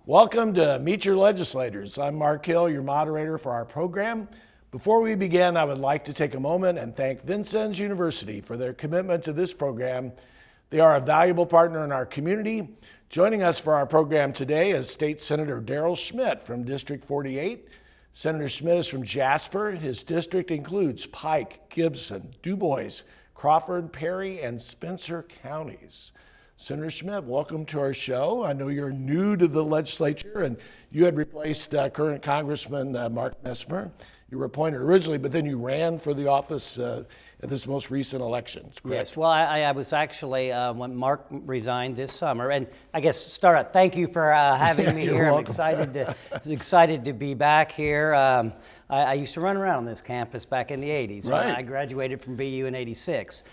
Welcome to Meet Your Legislators. I'm Mark Hill, your moderator for our program. Before we begin, I would like to take a moment and thank Vincennes University for their commitment to this program. They are a valuable partner in our community. Joining us for our program today is State Senator Daryl Schmitt from District 48. Senator Schmitt is from Jasper. His district includes Pike, Gibson, DuBois, Crawford, Perry, and Spencer counties. Senator Schmitt, welcome to our show. I know you're new to the legislature and you had replaced current Congressman Mark Messmer. You were appointed originally, but then you ran for the office at this most recent election, correct? Yes, well, I was actually, when Mark resigned this summer, and I guess start out, thank you for having me here. Welcome. I'm excited to be back here. I used to run around on this campus back in the 80s. Right. I graduated from BU in 86.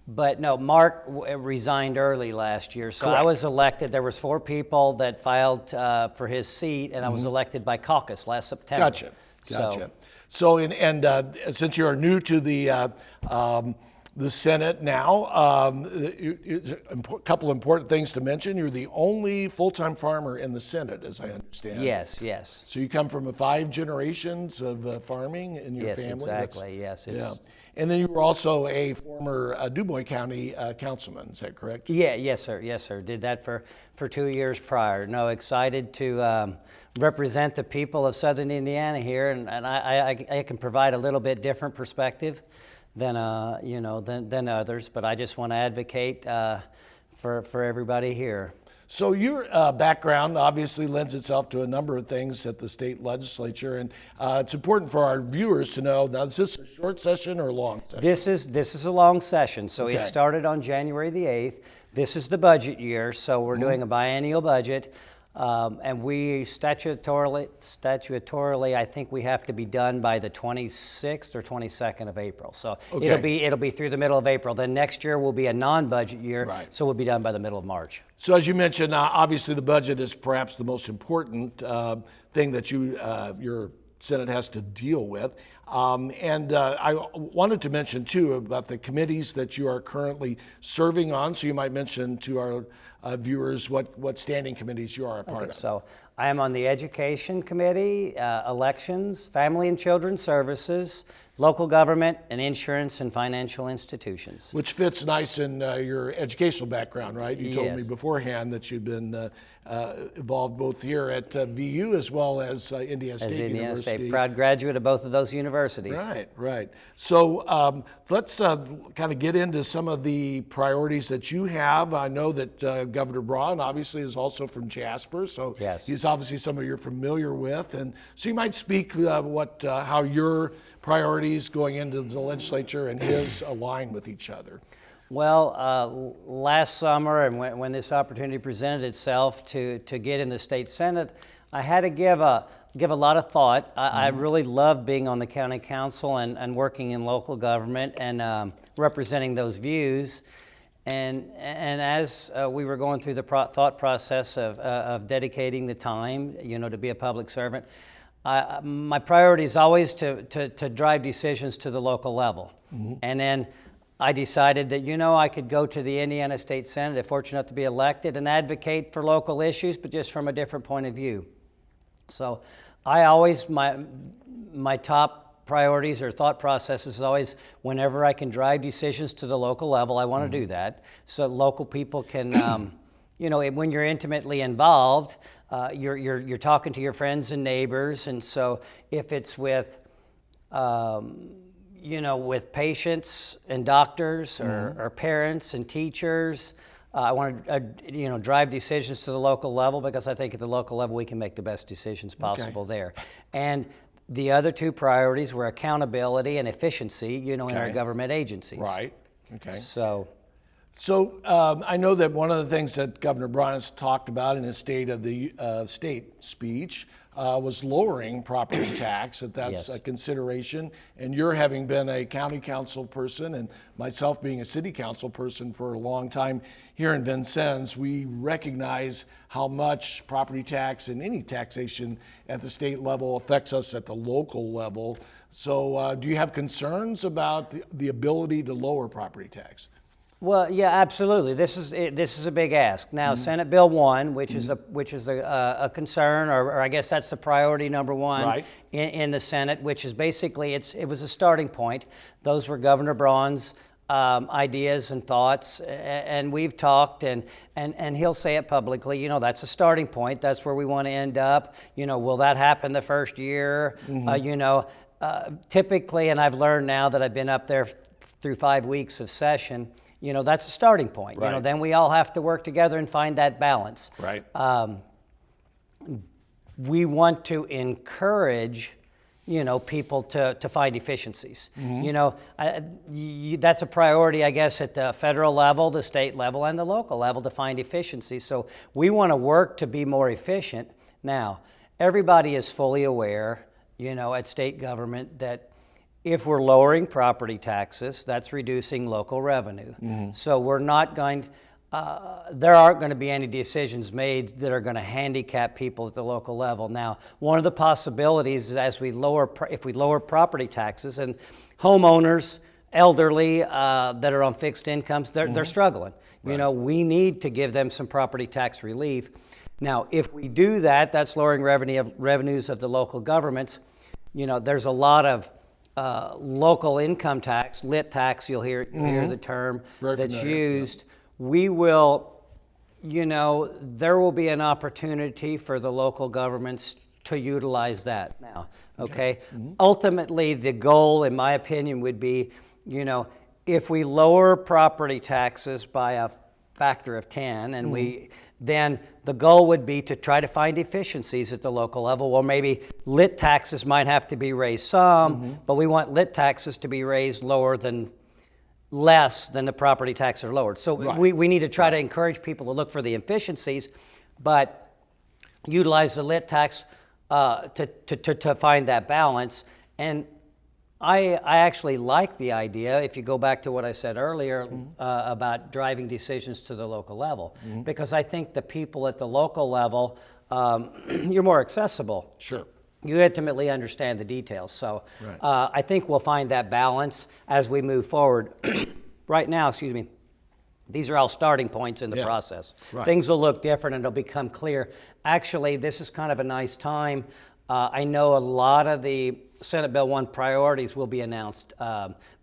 But no, Mark resigned early last year, so Correct. I was elected. There was 4 people that filed for his seat, and I was elected by caucus last September. Gotcha. So, since you are new to the Senate now, a couple important things to mention. You're the only full-time farmer in the Senate, as I understand. Yes. So you come from 5 generations of farming in your family? Yes, exactly. Yeah. And then you were also a former DuBois County councilman, is that correct? Yes, sir. Did that for 2 years prior. No, excited to represent the people of Southern Indiana here, and I can provide a little bit different perspective than others, but I just want to advocate for everybody here. So your background obviously lends itself to a number of things at the state legislature, and it's important for our viewers to know. Now, is this a short session or a long session? This is a long session. So Okay. It started on January the 8th. This is the budget year, so we're doing a biennial budget. And we statutorily, I think we have to be done by the 26th or 22nd of April. So Okay. it'll be through the middle of April. Then next year will be a non-budget year, Right. so we'll be done by the middle of March. So as you mentioned, obviously the budget is perhaps the most important thing that your Senate has to deal with. I wanted to mention too about the committees that you are currently serving on. So you might mention to our viewers what standing committees you are a part of. So I am on the Education Committee, Elections, Family and Children Services, Local Government, and Insurance and Financial Institutions. Which fits nice in your educational background, right? You told me Yes. beforehand that you've been involved both here at VU as well as Indiana State Indiana University. State, proud graduate of both of those universities. Right. So let's kind of get into some of the priorities that you have. I know that Governor Braun obviously is also from Jasper, so Yes. he's obviously somebody you're familiar with. And so you might speak how your priorities going into the legislature and his align with each other. Well, last summer, and when this opportunity presented itself to get in the state senate, I had to give a lot of thought. I really love being on the county council and working in local government and representing those views. And as we were going through the thought process of dedicating the time, to be a public servant, my priority is always to drive decisions to the local level. And then I decided that, I could go to the Indiana State Senate, if fortunate enough to be elected, and advocate for local issues, but just from a different point of view. So I always, my top priorities or thought processes is always, whenever I can drive decisions to the local level, I want to do that. So local people can, when you're intimately involved, you're talking to your friends and neighbors. And so if it's with patients and doctors or parents and teachers, I want to, drive decisions to the local level because I think at the local level we can make the best decisions possible there. And the other 2 priorities were accountability and efficiency, in our government agencies. Right. Okay. So I know that one of the things that Governor Braun has talked about in his State of the State speech was lowering property tax, that's Yes. a consideration. And you're having been a county council person and myself being a city council person for a long time here in Vincennes, we recognize how much property tax and any taxation at the state level affects us at the local level. So do you have concerns about the ability to lower property tax? Well, yeah, absolutely. This is a big ask. Now, Senate Bill 1, which is a concern, or I guess that's the priority number one Right. in the Senate, which is basically it was a starting point. Those were Governor Braun's ideas and thoughts, and we've talked, and he'll say it publicly. You know, that's a starting point. That's where we want to end up. You know, will that happen the first year? Typically, and I've learned now that I've been up there through 5 weeks of session. You know, that's a starting point. Right. You know, then we all have to work together and find that balance. Right. We want to encourage, you know, people to find efficiencies. You know, that's a priority, I guess, at the federal level, the state level, and the local level to find efficiencies. So we want to work to be more efficient. Now, everybody is fully aware, you know, at state government that if we're lowering property taxes, that's reducing local revenue. So we're not going, there aren't going to be any decisions made that are going to handicap people at the local level. Now, one of the possibilities is if we lower property taxes, and homeowners, elderly that are on fixed incomes, they're struggling. Right. You know, we need to give them some property tax relief. Now, if we do that, that's lowering revenues of the local governments. You know, there's a lot of local income tax, lit tax, you'll hear the term that's used. We will, you know, there will be an opportunity for the local governments to utilize that now, okay? Ultimately, the goal, in my opinion, would be, you know, if we lower property taxes by a factor of 10 and then the goal would be to try to find efficiencies at the local level. Well, maybe lit taxes might have to be raised some, but we want lit taxes to be raised less than the property taxes are lowered. So we need to try to encourage people to look for the efficiencies, but utilize the lit tax to find that balance. And I actually like the idea, if you go back to what I said earlier about driving decisions to the local level, because I think the people at the local level, you're more accessible. Sure. You intimately understand the details. So I think we'll find that balance as we move forward. Right now, these are all starting points in the process. Right. Things will look different and it'll become clear. Actually, this is kind of a nice time. I know a lot of the Senate Bill 1 priorities will be announced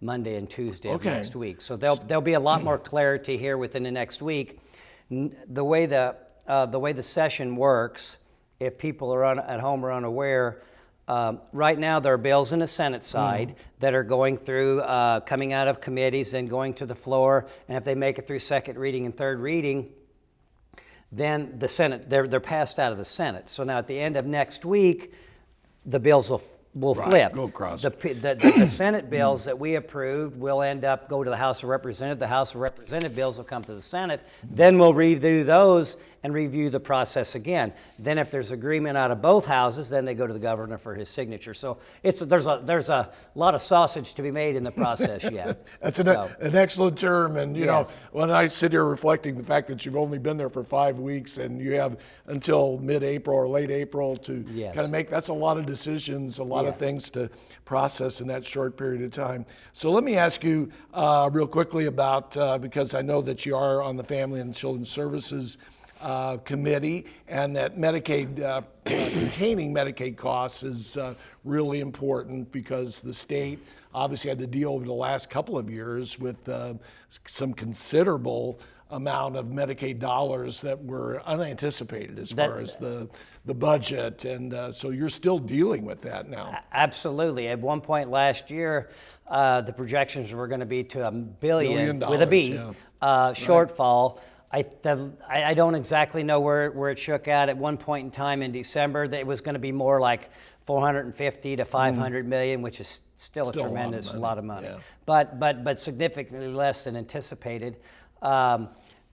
Monday and Tuesday of next week. So there'll be a lot more clarity here within the next week. The way the session works, if people are at home or unaware, right now there are bills in the Senate side that are going through, coming out of committees, then going to the floor, and if they make it through second reading and third reading, then the Senate, they're passed out of the Senate. So now at the end of next week, the bills will flip. Go across. The Senate bills that we approved will go to the House of Representatives. The House of Representative bills will come to the Senate. Then we'll redo those and review the process again. Then if there's agreement out of both houses, then they go to the governor for his signature. So there's a lot of sausage to be made in the process yet. That's an excellent term. And, you know, when I sit here reflecting the fact that you've only been there for 5 weeks and you have until mid-April or late April to kind of make, that's a lot of decisions, a lot of things to process in that short period of time. So let me ask you real quickly about, because I know that you are on the Family and Children's Services Committee, and that Medicaid, containing Medicaid costs is really important because the state obviously had to deal over the last couple of years with some considerable amount of Medicaid dollars that were unanticipated as far as the budget, and so you're still dealing with that now. Absolutely. At one point last year, the projections were going to be to $1 billion with a B shortfall. I don't exactly know where it shook out. At one point in time in December, it was going to be more like 450 to 500 million, which is still a tremendous lot of money. But significantly less than anticipated.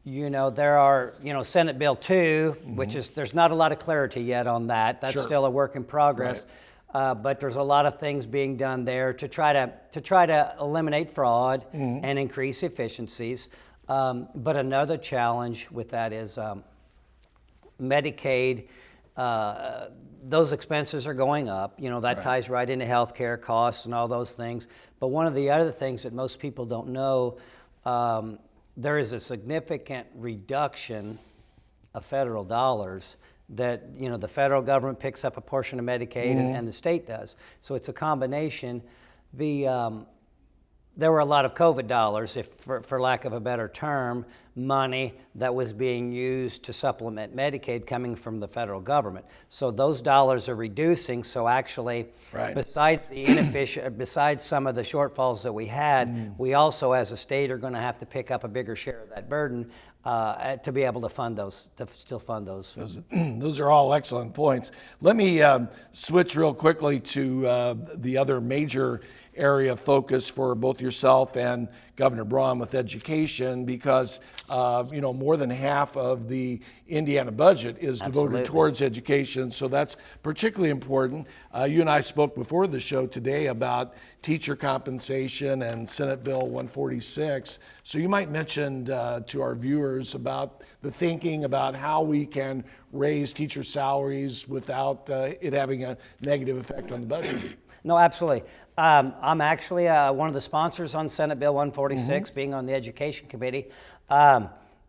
You know, there are, Senate Bill 2, which is, there's not a lot of clarity yet on that. That's still a work in progress. But there's a lot of things being done there to try to eliminate fraud and increase efficiencies. But another challenge with that is Medicaid. Those expenses are going up. That ties right into healthcare costs and all those things. But one of the other things that most people don't know there is a significant reduction of federal dollars that, you know, the federal government picks up a portion of Medicaid and the state does. So it's a combination. There were a lot of COVID dollars, if for lack of a better term, money that was being used to supplement Medicaid coming from the federal government. So those dollars are reducing. So actually, besides the besides some of the shortfalls that we had, we also as a state are going to have to pick up a bigger share of that burden to be able to fund those, to still fund those. Those are all excellent points. Let me switch real quickly to the other major area of focus for both yourself and Governor Braun with education, because more than half of the Indiana budget is devoted towards education, so that's particularly important. You and I spoke before the show today about teacher compensation and Senate Bill 146, so you might mention to our viewers about the thinking about how we can raise teacher salaries without it having a negative effect on the budget. No, absolutely. I'm actually one of the sponsors on Senate Bill 146, being on the Education Committee.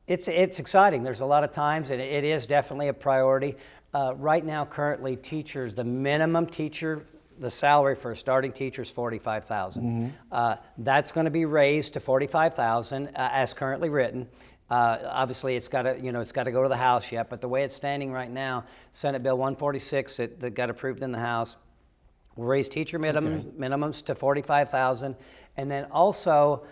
It's exciting. There's a lot of times, and it is definitely a priority. Right now, currently, teachers, the minimum teacher, the salary for a starting teacher is $45,000. That's going to be raised to $45,000 as currently written. Obviously, it's got to go to the House yet, but the way it's standing right now, Senate Bill 146 that got approved in the House, we'll raise teacher minimums to $45,000, and then also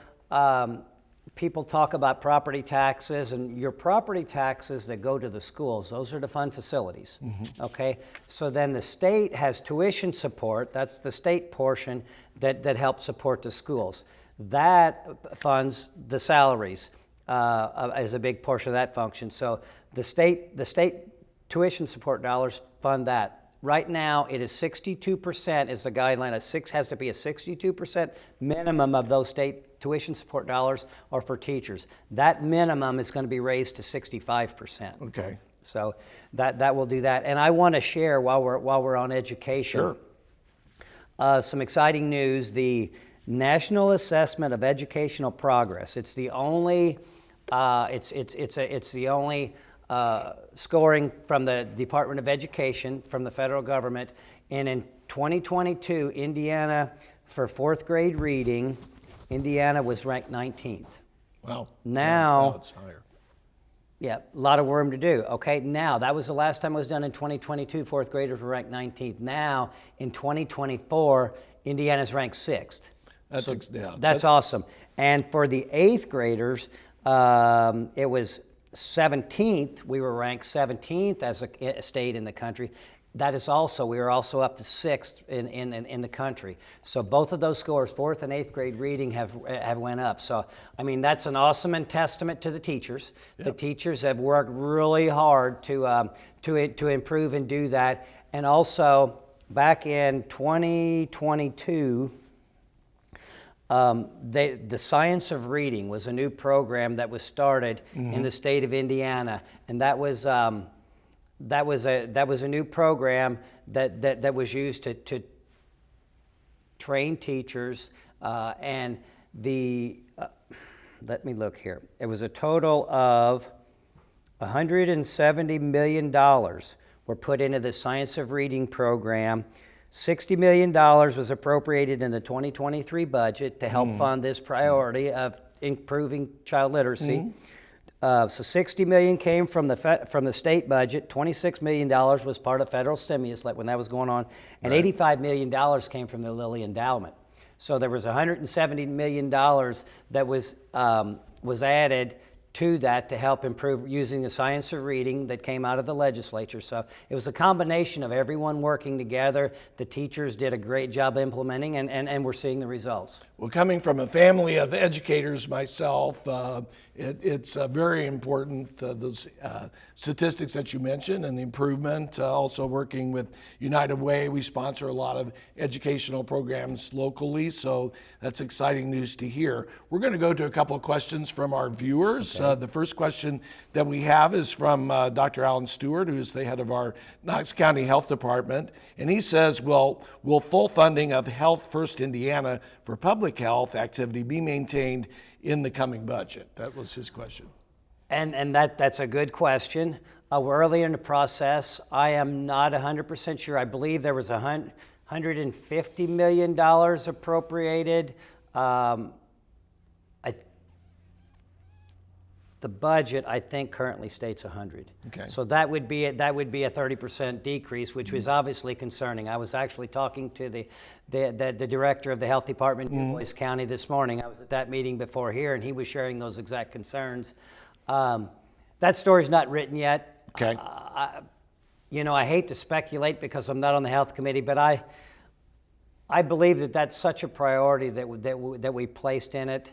people talk about property taxes, and your property taxes that go to the schools, those are to fund facilities. Okay, so then the state has tuition support. That's the state portion that helps support the schools. That funds the salaries as a big portion of that function. So the state tuition support dollars fund that. Right now, it is 62% is the guideline. Has to be a 62% minimum of those state tuition support dollars are for teachers. That minimum is going to be raised to 65%. Okay. So that will do that. And I want to share while we're on education, some exciting news. The National Assessment of Educational Progress. It's the only. It's the only. Scoring from the Department of Education from the federal government, and in 2022, Indiana, for fourth grade reading, Indiana was ranked 19th. Wow. Now it's higher. Yeah, a lot of work to do. Okay, now that was the last time it was done in 2022. Fourth graders were ranked 19th. Now in 2024, Indiana's ranked 6th. That's awesome. And for the eighth graders, it was 17th. We were ranked 17th as a state in the country. That is also, we were also up to 6th in the country. So both of those scores, 4th and 8th grade reading, have went up. So, I mean, that's an awesome testament to the teachers. Yep. The teachers have worked really hard to improve and do that. And also, back in 2022, the Science of Reading was a new program that was started in the state of Indiana, and that was a new program that was used to train teachers, and let me look here. It was a total of $170 million were put into the Science of Reading program. $60 million was appropriated in the 2023 budget to help fund this priority of improving child literacy. So $60 million came from the state budget. $26 million was part of federal stimulus, like when that was going on, and $85 million came from the Lilly Endowment. So there was $170 million that was added to that to help improve using the Science of Reading that came out of the legislature. So it was a combination of everyone working together. The teachers did a great job implementing, and we're seeing the results. Well, coming from a family of educators myself, it's very important, those statistics that you mentioned and the improvement. Also working with United Way, we sponsor a lot of educational programs locally, so that's exciting news to hear. We're going to go to a couple of questions from our viewers. Okay. The first question that we have is from Dr. Alan Stewart, who's the head of our Knox County Health Department, and he says, will full funding of Health First Indiana for public health activity be maintained in the coming budget? That was is his question. And that's a good question. We're early in the process. I am not 100% sure. I believe there was $150 million appropriated. The budget, I think, currently states 100. Okay. So that would be a 30% decrease, which was obviously concerning. I was actually talking to the director of the health department in Du Bois County this morning. I was at that meeting before here, and he was sharing those exact concerns. That story's not written yet. Okay. I hate to speculate because I'm not on the health committee, but I believe that that's such a priority that we placed in it.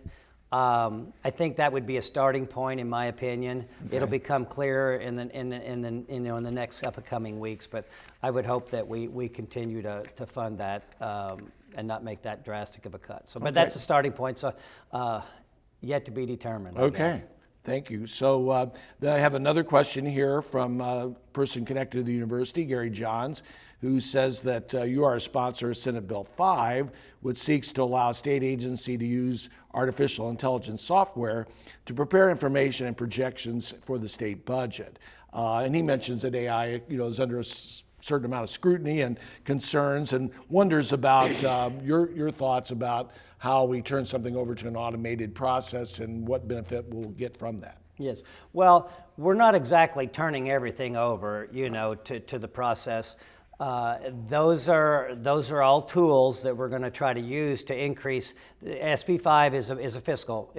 I think that would be a starting point, in my opinion. Okay. It'll become clearer in the next upcoming weeks, but I would hope that we continue to fund that and not make that drastic of a cut. So, but that's a starting point. So, yet to be determined. Okay. Thank you. So I have another question here from a person connected to the university, Gary Johns, who says that you are a sponsor of Senate Bill 5, which seeks to allow a state agency to use artificial intelligence software to prepare information and projections for the state budget. And he mentions that AI, is under a certain amount of scrutiny and concerns, and wonders about your thoughts about how we turn something over to an automated process and what benefit we'll get from that. Yes. Well, we're not exactly turning everything over, to the process. Those are all tools that we're going to try to use to increase. SB 5 is a fiscal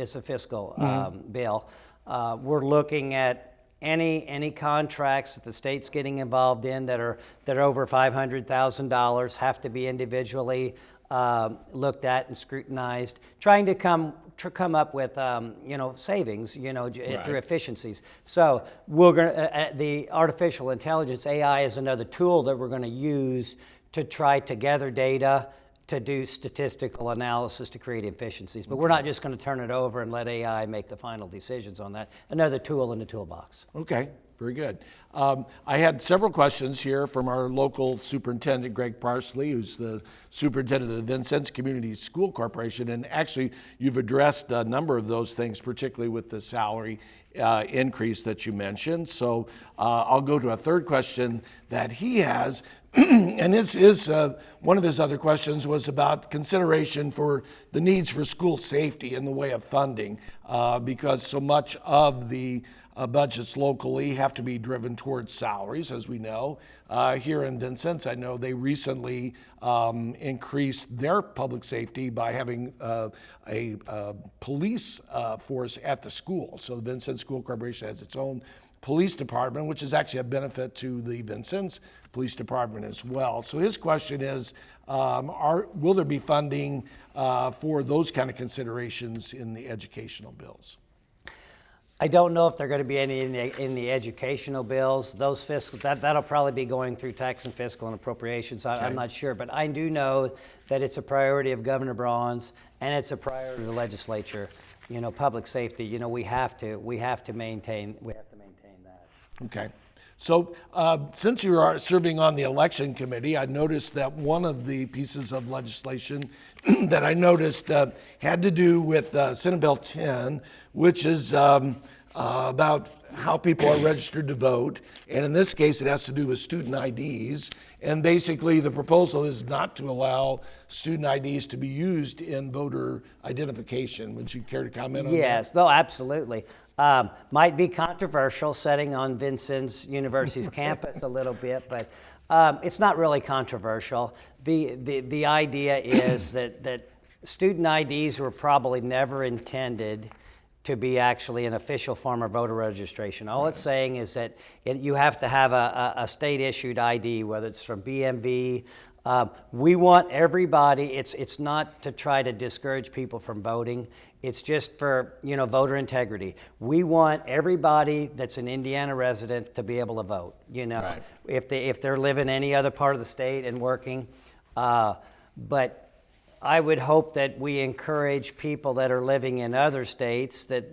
bill. We're looking at any contracts that the state's getting involved in that are over $500,000 have to be individually looked at and scrutinized, trying to come up with savings through efficiencies. So we're going the artificial intelligence AI is another tool that we're going to use to try to gather data, to do statistical analysis to create efficiencies. But we're not just going to turn it over and let AI make the final decisions on that. Another tool in the toolbox. Okay, very good. I had several questions here from our local superintendent, Greg Parsley, who's the superintendent of the Vincennes Community School Corporation. And actually, you've addressed a number of those things, particularly with the salary increase that you mentioned. So I'll go to a third question that he has. And one of his other questions was about consideration for the needs for school safety in the way of funding, because so much of the budgets locally have to be driven towards salaries, as we know. Here in Vincennes, I know they recently increased their public safety by having a police force at the school. So the Vincennes School Corporation has its own police department, which is actually a benefit to the Vincennes Police Department as well. So his question is, will there be funding for those kind of considerations in the educational bills? I don't know if there are going to be any in the educational bills. Those fiscal that'll probably be going through tax and fiscal and appropriations. I'm not sure, but I do know that it's a priority of Governor Braun's and it's a priority of the legislature. Public safety. We have to maintain that. Okay. So since you are serving on the election committee, I noticed that one of the pieces of legislation that I noticed had to do with Senate Bill 10, which is about how people are registered to vote. And in this case, it has to do with student IDs. And basically, the proposal is not to allow student IDs to be used in voter identification. Would you care to comment on that? Yes, no, absolutely. Might be controversial setting on Vincennes University's campus a little bit, but it's not really controversial. The idea is that student IDs were probably never intended to be actually an official form of voter registration. All it's saying is that you have to have a state-issued ID, whether it's from BMV. We want everybody. It's not to try to discourage people from voting. It's just for voter integrity. We want everybody that's an Indiana resident to be able to vote. Right. If they're living any other part of the state and working, but I would hope that we encourage people that are living in other states that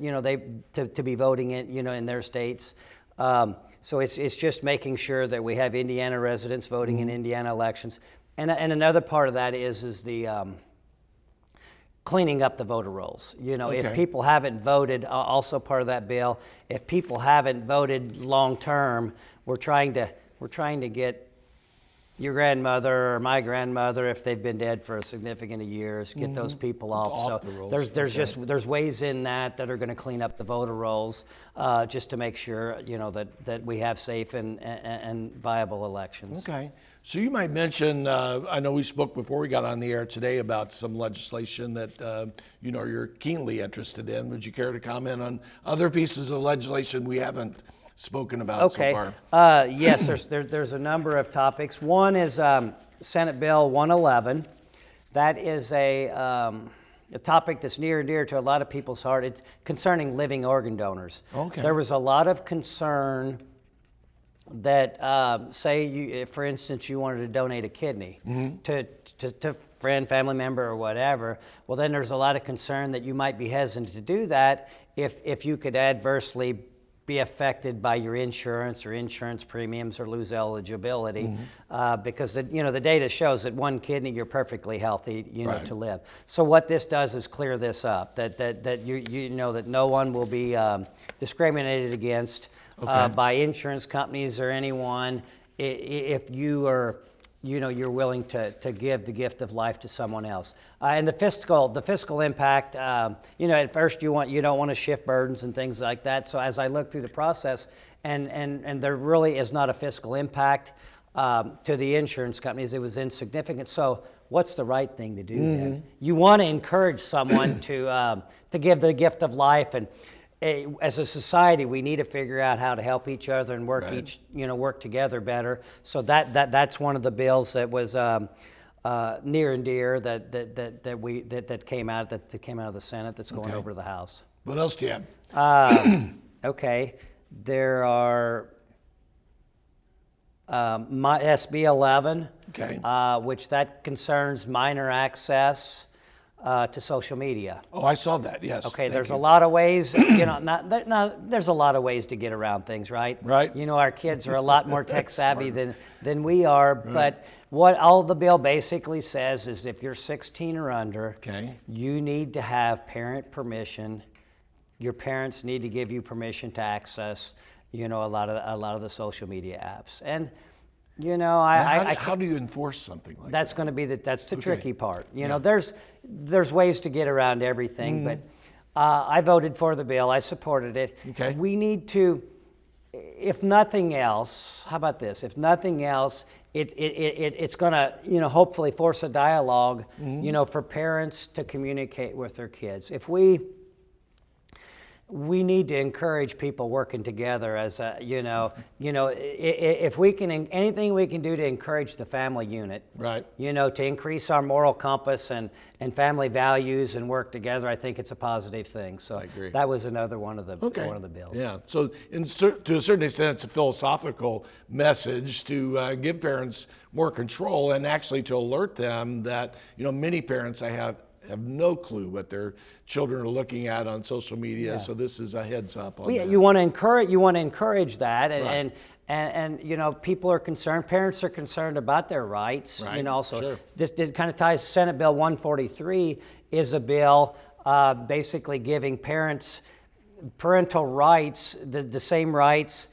to be voting in their states. So it's just making sure that we have Indiana residents voting in Indiana elections. And another part of that is cleaning up the voter rolls. You know, Okay. if people haven't voted, also part of that bill, if people haven't voted long term, we're trying to get your grandmother or my grandmother, if they've been dead for a significant years, get those people off. Off So the rolls. there's ways in that are going to clean up the voter rolls, just to make sure, you know, that we have safe and viable elections. Okay. So you might mention, I know we spoke before we got on the air today about some legislation that, you know, you're keenly interested in. Would you care to comment on other pieces of legislation we haven't spoken about so far? Yes, there's a number of topics. One is Senate Bill 111. That is a topic that's near and dear to a lot of people's heart. It's concerning living organ donors. Okay. There was a lot of concern that, for instance, you wanted to donate a kidney to friend, family member, or whatever. Well, then there's a lot of concern that you might be hesitant to do that if you could adversely be affected by your insurance or insurance premiums or lose eligibility, because the data shows that one kidney you're perfectly healthy Right. to live. So what this does is clear this up, that you know that no one will be discriminated against by insurance companies or anyone if you are you're willing to give the gift of life to someone else. And the fiscal impact, at first you don't want to shift burdens and things like that. So as I look through the process, and there really is not a fiscal impact to the insurance companies, it was insignificant. So what's the right thing to do then? You want to encourage someone to give the gift of life, and as a society, we need to figure out how to help each other and work work together better. So that's one of the bills that was near and dear that came out of the Senate that's going over to the House. What else do you have? Okay, there are SB 11, which that concerns minor access to social media. Oh, I saw that. Yes. Okay, there's a lot of ways. There's a lot of ways to get around things, right? Right. You know, our kids are a lot more tech savvy than we are. Right. But what all the bill basically says is, if you're 16 or under, you need to have parent permission. Your parents need to give you permission to access, a lot of the social media apps. And how do you enforce something like that's that? going to be that's the tricky part. There's ways to get around everything, but I voted for the bill. I supported it. Okay. We need to, if nothing else, how about this? If nothing else, it's going to hopefully force a dialogue for parents to communicate with their kids. If we need to encourage people working together as if we can, anything we can do to encourage the family unit, right? To increase our moral compass and family values and work together, I think it's a positive thing. So I agree. That was another one of the bills. Yeah. So to a certain extent, it's a philosophical message to give parents more control, and actually to alert them that many parents have no clue what their children are looking at on social media. Yeah. So this is a heads up on that. You want to encourage that, and people are concerned. Parents are concerned about their rights. Right. So this kind of ties. Senate Bill 143 is a bill basically giving parents parental rights, the same rights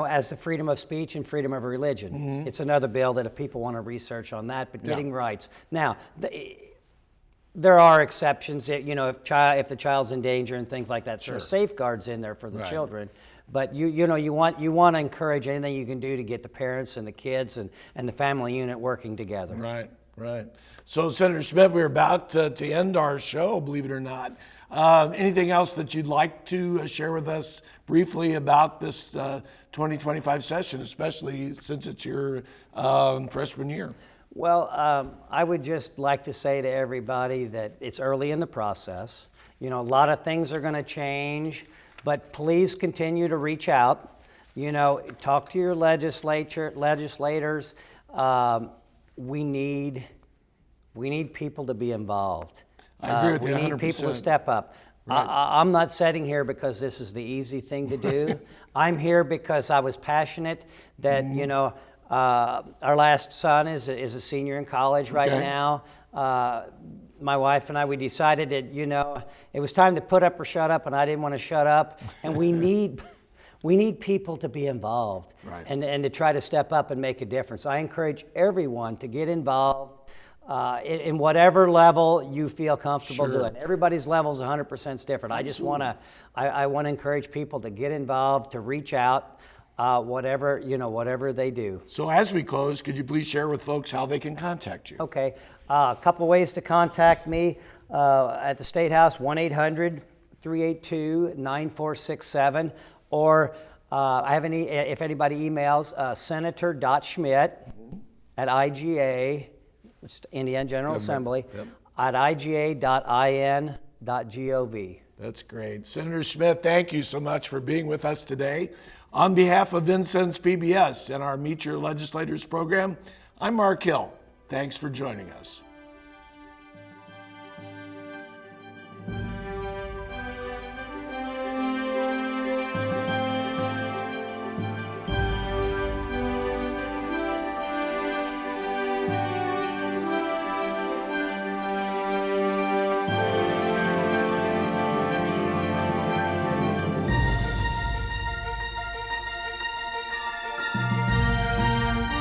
as the freedom of speech and freedom of religion. It's another bill that if people want to research on that, but getting rights now. There are exceptions, if the child's in danger and things like that. So there's safeguards in there for the children. But you want to encourage anything you can do to get the parents and the kids and the family unit working together. Right. So Senator Schmitt, we're about to end our show, believe it or not. Anything else that you'd like to share with us briefly about this 2025 session, especially since it's your freshman year? Well, I would just like to say to everybody that it's early in the process. A lot of things are going to change, but please continue to reach out. Talk to your legislators. We need people to be involved. I agree with you 100%. We need people to step up. Right. I'm not sitting here because this is the easy thing to do. I'm here because I was passionate that, Our last son is a senior in college right Okay. now. My wife and I, we decided that, it was time to put up or shut up, and I didn't want to shut up. And we need people to be involved, Right. and to try to step up and make a difference. I encourage everyone to get involved in whatever level you feel comfortable Sure. doing. Everybody's level is 100% different. I just want to, I want to encourage people to get involved, to reach out, whatever they do. So as we close, could you please share with folks how they can contact you? Okay, a couple ways to contact me at the State House, 1-800-382-9467, or if anybody emails, Senator.Schmitt at IGA, which is Indiana General Assembly, Yep. at iga.in.gov. That's great. Senator Schmitt, thank you so much for being with us today. On behalf of Vincennes PBS and our Meet Your Legislators program, I'm Mark Hill. Thanks for joining us.